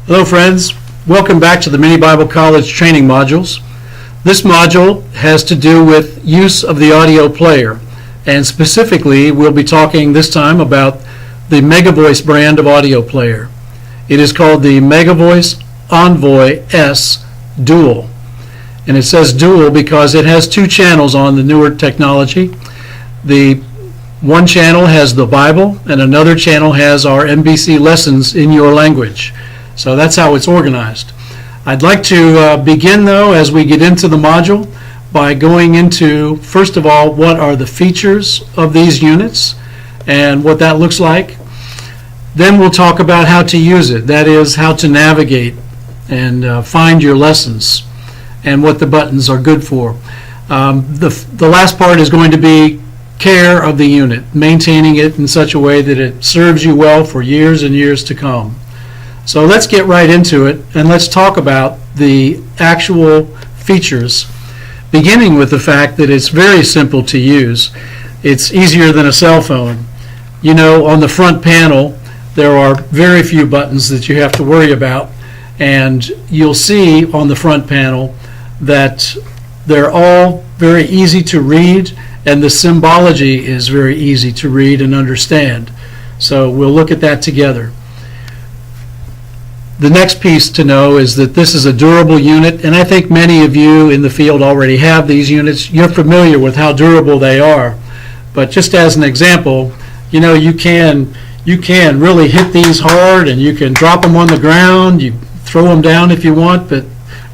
Hello friends, welcome back to the Mini Bible College training modules. This module has to do with use of the audio player, and specifically we'll be talking this time about the MegaVoice brand of audio player. It is called the MegaVoice Envoy S Dual, and it says dual because it has two channels on the newer technology. The one channel has the Bible and another channel has our MBC lessons in your language. So that's how it's organized. I'd like to begin though as we get into the module by going into, first of all, what are the features of these units and what that looks like. Then we'll talk about how to use it, that is how to navigate and find your lessons and what the buttons are good for. The last part is going to be care of the unit, maintaining it in such a way that it serves you well for years and years to come. So let's get right into it and let's talk about the actual features, beginning with the fact that it's very simple to use. It's easier than a cell phone. You know, on the front panel there are very few buttons that you have to worry about, and you'll see on the front panel that they're all very easy to read, and the symbology is very easy to read and understand. So we'll look at that together. The next piece to know is that this is a durable unit, and I think many of you in the field already have these units. You're familiar with how durable they are, but just as an example, you know, you can really hit these hard and you can drop them on the ground, you throw them down if you want, but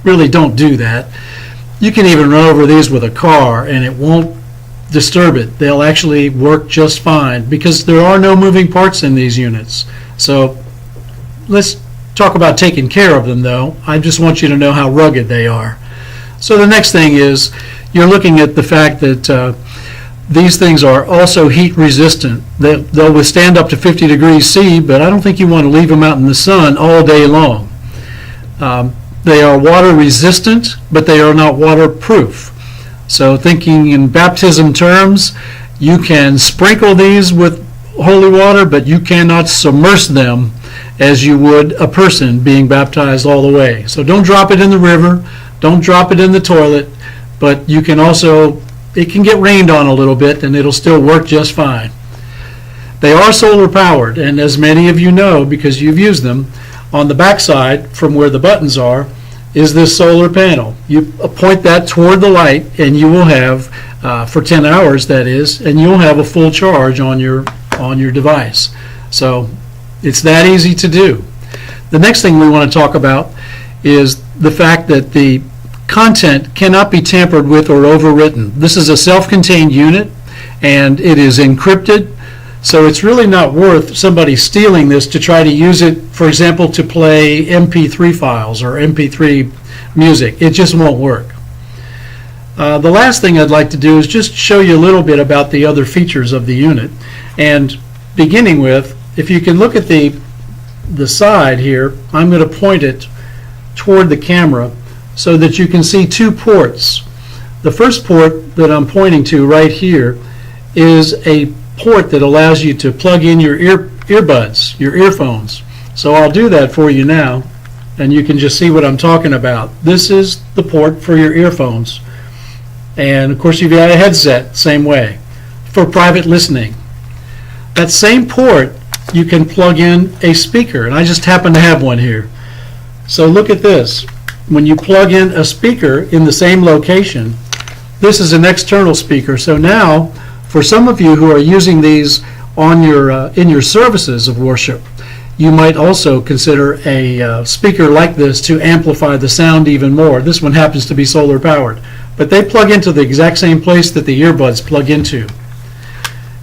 really don't do that. You can even run over these with a car and it won't disturb it. They'll actually work just fine because there are no moving parts in these units. So let's talk about taking care of them though. I just want you to know how rugged they are. So the next thing is you're looking at the fact that these things are also heat resistant. They'll withstand up to 50 degrees C, but I don't think you want to leave them out in the sun all day long. They are water resistant, but they are not waterproof. So thinking in baptism terms, you can sprinkle these with holy water, but you cannot submerge them as you would a person being baptized all the way. So don't drop it in the river, don't drop it in the toilet, but you can also, it can get rained on a little bit and it'll still work just fine. They are solar powered, and as many of you know because you've used them, on the back side from where the buttons are is this solar panel. You point that toward the light and you will have, for 10 hours that is, and you'll have a full charge on your device. So it's that easy to do. The next thing we want to talk about is the fact that the content cannot be tampered with or overwritten. This is a self-contained unit and it is encrypted, so it's really not worth somebody stealing this to try to use it, for example, to play MP3 files or MP3 music. It just won't work. The last thing I'd like to do is just show you a little bit about the other features of the unit, and beginning with, if you can look at the side here, I'm going to point it toward the camera so that you can see two ports. The first port that I'm pointing to right here is a port that allows you to plug in your earbuds, your earphones. So I'll do that for you now and you can just see what I'm talking about. This is the port for your earphones, and of course you've got a headset same way for private listening. That same port you can plug in a speaker, and I just happen to have one here. So look at this. When you plug in a speaker in the same location, this is an external speaker. So now for some of you who are using these on your in your services of worship, you might also consider a speaker like this to amplify the sound even more. This one happens to be solar powered, but they plug into the exact same place that the earbuds plug into.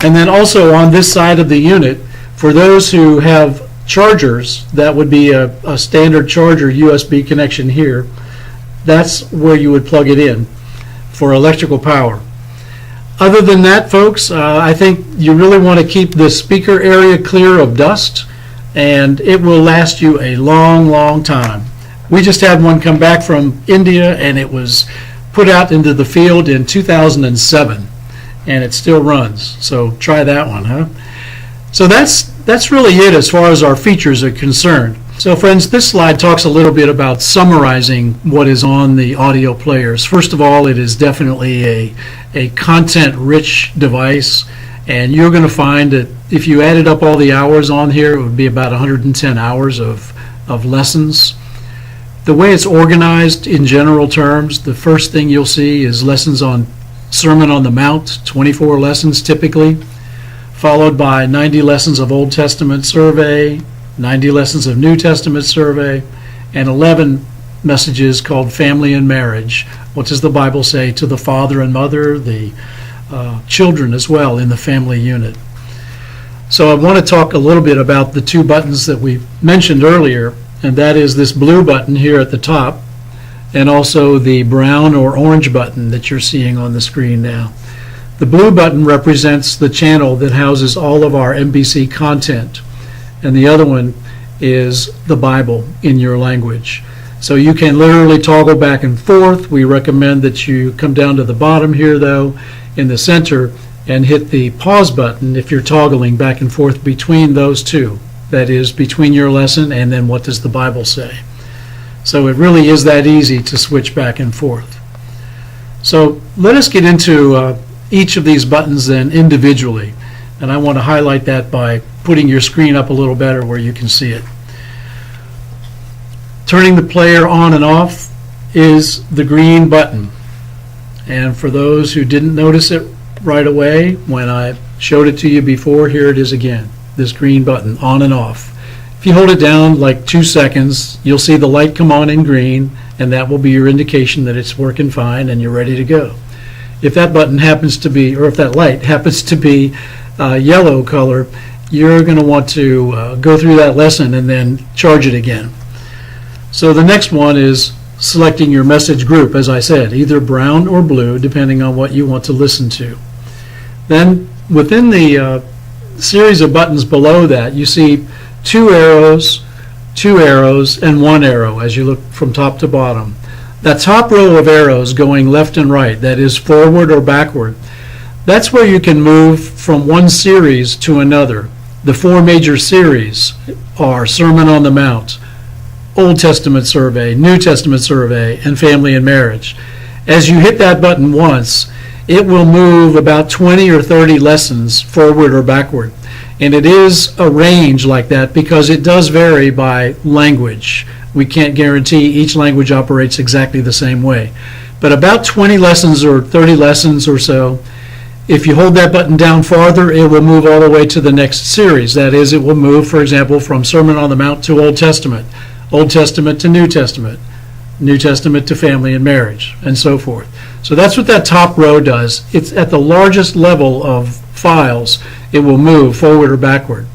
And then also on this side of the unit, for those who have chargers, that would be a standard charger USB connection here. That's where you would plug it in for electrical power. Other than that, folks, I think you really want to keep the speaker area clear of dust, and it will last you a long, long time. We just had one come back from India, and it was put out into the field in 2007, and it still runs. So try that one, huh? So that's really it as far as our features are concerned. So friends, this slide talks a little bit about summarizing what is on the audio players. First of all, it is definitely a content-rich device, and you're going to find that if you added up all the hours on here, it would be about 110 hours of lessons. The way it's organized in general terms, the first thing you'll see is lessons on Sermon on the Mount, 24 lessons typically, followed by 90 lessons of Old Testament survey, 90 lessons of New Testament survey, and 11 messages called Family and Marriage. What does the Bible say to the father and mother, the children as well in the family unit? So I want to talk a little bit about the two buttons that we mentioned earlier, and that is this blue button here at the top, and also the brown or orange button that you're seeing on the screen now. The blue button represents the channel that houses all of our MBC content, and the other one is the Bible in your language. So you can literally toggle back and forth. We recommend that you come down to the bottom here, though, in the center, and hit the pause button if you're toggling back and forth between those two. That is, between your lesson and then what does the Bible say. So it really is that easy to switch back and forth. So let us get into each of these buttons then individually. And I want to highlight that by putting your screen up a little better where you can see it. Turning the player on and off is the green button. And for those who didn't notice it right away when I showed it to you before, here it is again, this green button, on and off. If you hold it down like 2 seconds, you'll see the light come on in green, and that will be your indication that it's working fine and you're ready to go. If that button happens to be, or if that light happens to be yellow color, you're going to want to go through that lesson and then charge it again. So the next one is selecting your message group, as I said, either brown or blue, depending on what you want to listen to. Then within the series of buttons below that, you see two arrows, and one arrow as you look from top to bottom. That top row of arrows going left and right, that is forward or backward, that's where you can move from one series to another. The four major series are Sermon on the Mount, Old Testament survey, New Testament survey, and Family and Marriage. As you hit that button once, it will move about 20 or 30 lessons forward or backward. And it is a range like that because it does vary by language. We can't guarantee each language operates exactly the same way. But about 20 lessons or 30 lessons or so, if you hold that button down farther, it will move all the way to the next series. That is, it will move, for example, from Sermon on the Mount to Old Testament to New Testament, New Testament to Family and Marriage, and so forth. So that's what that top row does. It's at the largest level of files, it will move forward or backward.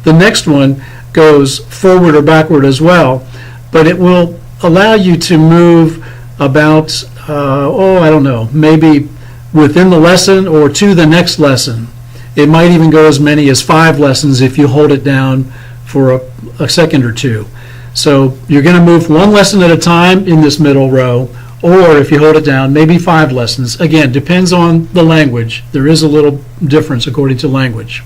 The next one goes forward or backward as well, but it will allow you to move about, I don't know, maybe within the lesson or to the next lesson. It might even go as many as 5 lessons if you hold it down for a second or two. So you're going to move one lesson at a time in this middle row, or if you hold it down, maybe 5 lessons. Again, depends on the language. There is a little difference according to language.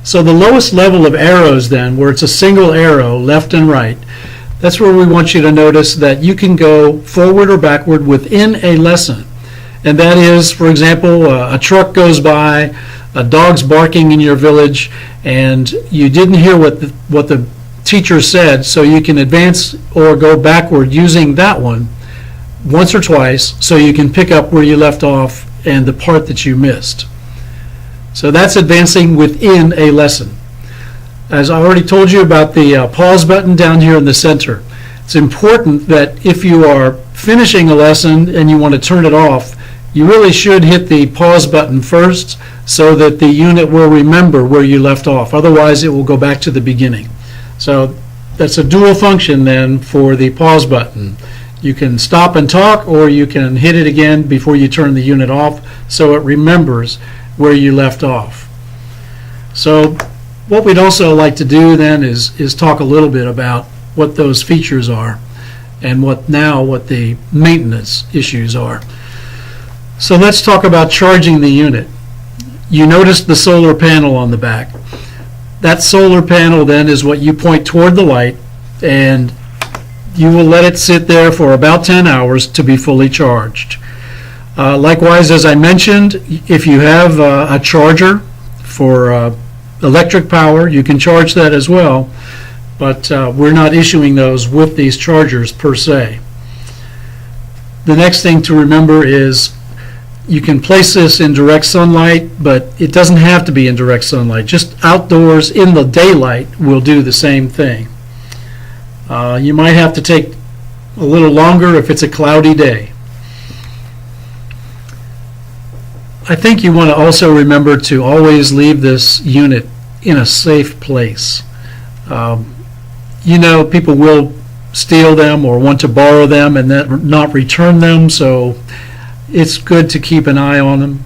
So the lowest level of arrows then, where it's a single arrow, left and right, that's where we want you to notice that you can go forward or backward within a lesson. And that is, for example, a truck goes by, a dog's barking in your village, and you didn't hear what the teacher said, so you can advance or go backward using that one once or twice so you can pick up where you left off and the part that you missed. So that's advancing within a lesson. As I already told you about the pause button down here in the center, it's important that if you are finishing a lesson and you want to turn it off, you really should hit the pause button first so that the unit will remember where you left off. Otherwise, it will go back to the beginning. So that's a dual function then for the pause button. You can stop and talk, or you can hit it again before you turn the unit off so it remembers where you left off. So what we'd also like to do then is talk a little bit about what those features are and what the maintenance issues are. So let's talk about charging the unit. You noticed the solar panel on the back. That solar panel then is what you point toward the light and you will let it sit there for about 10 hours to be fully charged. Likewise, as I mentioned, if you have a charger for electric power, you can charge that as well, but we're not issuing those with these chargers per se. The next thing to remember is you can place this in direct sunlight, but it doesn't have to be in direct sunlight. Just outdoors in the daylight will do the same thing. You might have to take a little longer if it's a cloudy day. I think you want to also remember to always leave this unit in a safe place. You know, people will steal them or want to borrow them and then not return them, so it's good to keep an eye on them.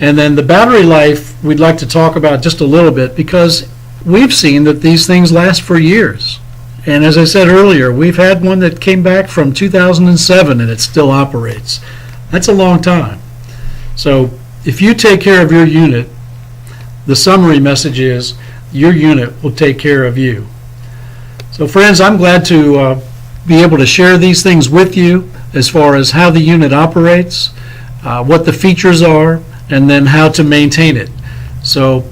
And then the battery life we'd like to talk about just a little bit, because we've seen that these things last for years. And as I said earlier, we've had one that came back from 2007 and it still operates. That's a long time. So if you take care of your unit, the summary message is your unit will take care of you. So friends, I'm glad to be able to share these things with you as far as how the unit operates, what the features are, and then how to maintain it. So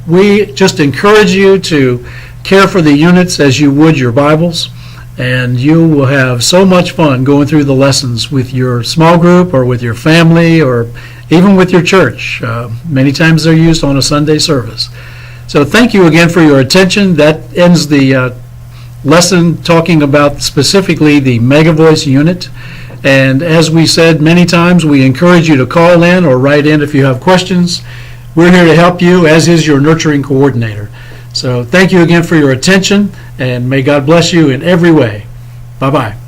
we just encourage you to care for the units as you would your Bibles, and you will have so much fun going through the lessons with your small group or with your family or even with your church. Many times they're used on a Sunday service. So thank you again for your attention. That ends the lesson talking about specifically the MegaVoice unit. And as we said many times, we encourage you to call in or write in if you have questions. We're here to help you, as is your nurturing coordinator. So thank you again for your attention, and may God bless you in every way. Bye-bye.